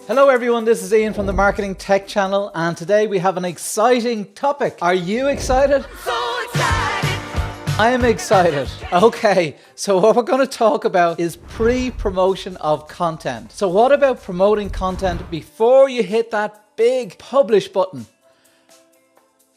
Hello everyone, this is Ian from the Marketing Tech Channel, and today we have an exciting topic. Are you excited? So excited. I am excited. Okay, so what we're going to talk about is pre-promotion of content. So what about promoting content before you hit that big publish button?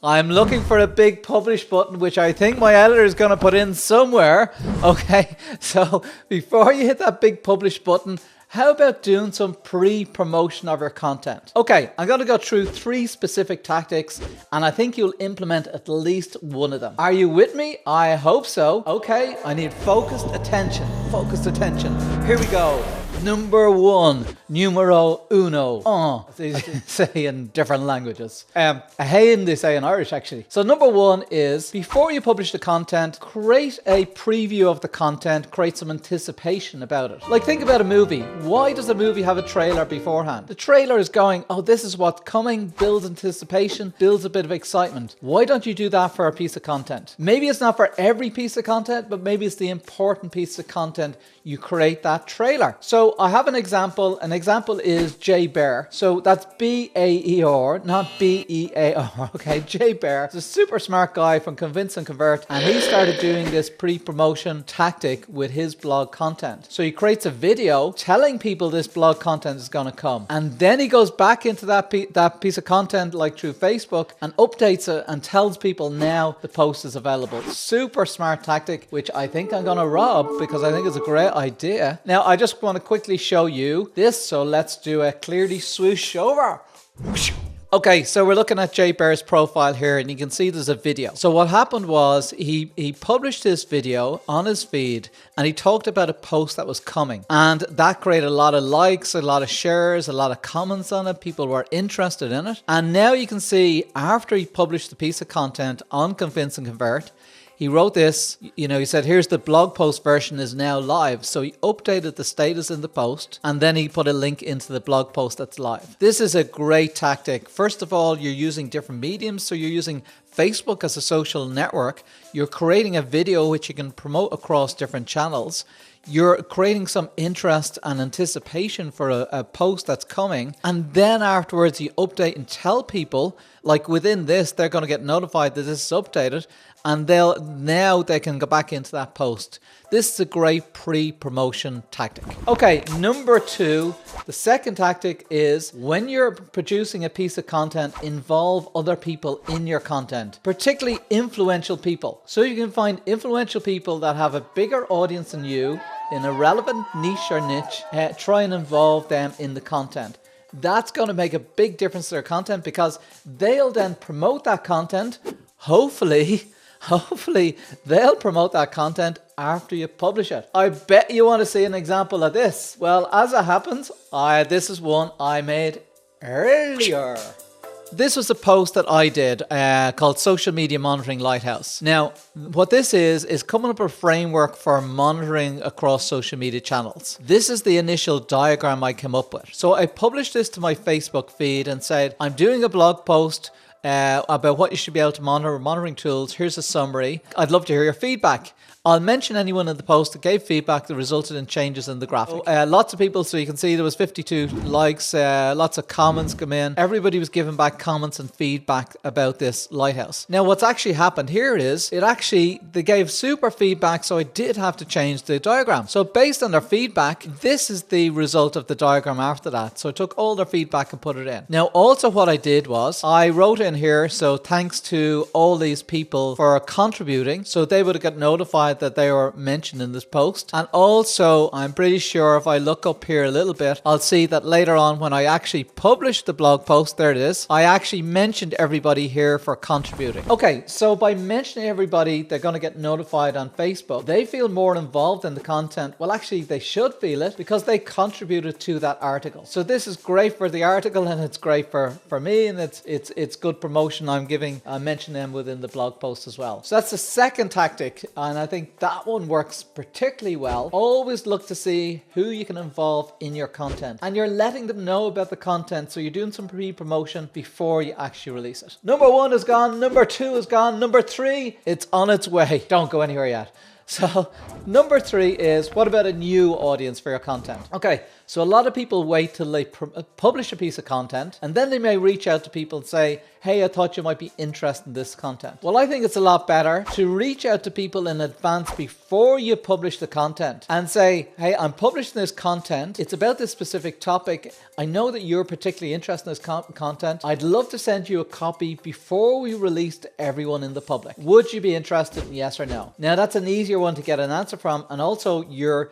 I'm looking for a big publish button, which I think my editor is going to put in somewhere. Okay, so before you hit that big publish button, how about doing some pre-promotion of your content? Okay, I'm going to go through 3 specific tactics, and I think you'll implement at least one of them. Are you with me? I hope so. Okay, I need focused attention. Focused attention. Here we go. Number 1, numero uno. They say in different languages. Hey, they say in Irish actually. So number 1 is, before you publish the content, create a preview of the content, create some anticipation about it. Like, think about a movie. Why does a movie have a trailer beforehand? The trailer is going, oh, this is what's coming, builds anticipation, builds a bit of excitement. Why don't you do that for a piece of content? Maybe it's not for every piece of content, but maybe it's the important piece of content. You create that trailer. So I have an example. An example is Jay Bear. So that's B-A-E-R, not B-E-A-R. Okay, Jay Bear is a super smart guy from Convince and Convert, and he started doing this pre-promotion tactic with his blog content. So he creates a video telling people this blog content is going to come, and then he goes back into that piece of content, like through Facebook, and updates it and tells people now the post is available. Super smart tactic, which I think I'm going to rob because I think it's a great idea. Now, I just want to quickly show you this, so let's do a clearly swoosh over. Okay, so we're looking at Jay Bear's profile here, and you can see there's a video. So what happened was he published this video on his feed, and he talked about a post that was coming, and that created a lot of likes, a lot of shares, a lot of comments on it. People were interested in it, and now you can see after he published the piece of content on Convince and Convert, he wrote this, he said, here's the blog post version is now live. So he updated the status in the post, and then he put a link into the blog post that's live. This is a great tactic. First of all, you're using different mediums. So you're using Facebook as a social network. You're creating a video which you can promote across different channels. You're creating some interest and anticipation for a post that's coming. And then afterwards you update and tell people, like within this, they're going to get notified that this is updated, and now they can go back into that post. This is a great pre-promotion tactic. Okay, number 2, the second tactic is, when you're producing a piece of content, involve other people in your content, particularly influential people. So you can find influential people that have a bigger audience than you in a relevant niche or niche, try and involve them in the content. That's going to make a big difference to their content, because they'll then promote that content. Hopefully they'll promote that content after you publish it. I bet you want to see an example of this. Well, as it happens, this is one I made earlier. This was a post that I did called Social Media Monitoring Lighthouse. Now, what this is coming up with a framework for monitoring across social media channels. This is the initial diagram I came up with. So I published this to my Facebook feed and said, I'm doing a blog post about what you should be able to monitor, monitoring tools. Here's a summary. I'd love to hear your feedback. I'll mention anyone in the post that gave feedback that resulted in changes in the graphic. Lots of people, so you can see there was 52 likes, lots of comments come in. Everybody was giving back comments and feedback about this Lighthouse. Now, what's actually happened here is, they gave super feedback, so I did have to change the diagram. So based on their feedback, this is the result of the diagram after that. So I took all their feedback and put it in. Now, also what I did was, I wrote in here, so thanks to all these people for contributing, so they would have got notified that they were mentioned in this post. And also, I'm pretty sure if I look up here a little bit, I'll see that later on when I actually published the blog post, there it is, I actually mentioned everybody here for contributing. Okay, so by mentioning everybody, they're going to get notified on Facebook. They feel more involved in the content. Well, actually, they should feel it because they contributed to that article. So this is great for the article, and it's great for me, and it's good promotion. I'm mentioning them within the blog post as well. So that's the second tactic, and I think that one works particularly well. Always look to see who you can involve in your content, and you're letting them know about the content, so you're doing some pre-promotion before you actually release it. Number 1 is gone, number 2 is gone, number 3, it's on its way. Don't go anywhere yet. So number 3 is, what about a new audience for your content? Okay, so a lot of people wait till they publish a piece of content, and then they may reach out to people and say, hey, I thought you might be interested in this content. Well, I think it's a lot better to reach out to people in advance before you publish the content and say, hey, I'm publishing this content. It's about this specific topic. I know that you're particularly interested in this content. I'd love to send you a copy before we release to everyone in the public. Would you be interested in yes or no? Now, that's an easier one to get an answer from, and also you're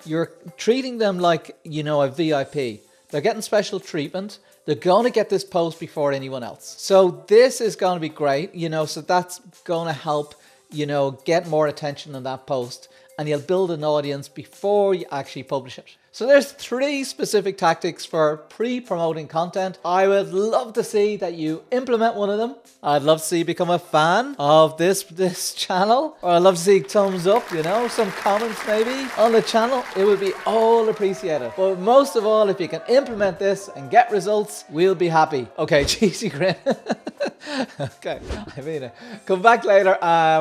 treating them like, you know, a VIP. They're getting special treatment. They're going to get this post before anyone else. So this is going to be great, you know, so that's going to help, you know, get more attention on that post, and you'll build an audience before you actually publish it. So there's 3 specific tactics for pre-promoting content. I would love to see that you implement one of them. I'd love to see you become a fan of this channel. Or I'd love to see thumbs up, you know, some comments maybe on the channel. It would be all appreciated. But most of all, if you can implement this and get results, we'll be happy. Okay, cheesy grin. Okay, I mean it. Come back later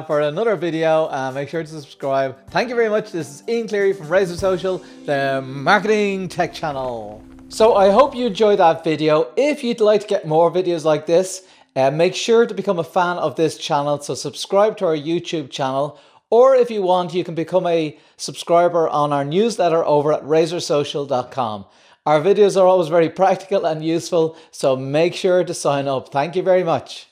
for another video. Make sure to subscribe. Thank you very much. This is Ian Cleary from Razor Social, the marketing tech channel. So I hope you enjoyed that video. If you'd like to get more videos like this, make sure to become a fan of this channel. So subscribe to our YouTube channel, or if you want, you can become a subscriber on our newsletter over at razorsocial.com. Our videos are always very practical and useful, so make sure to sign up. Thank you very much.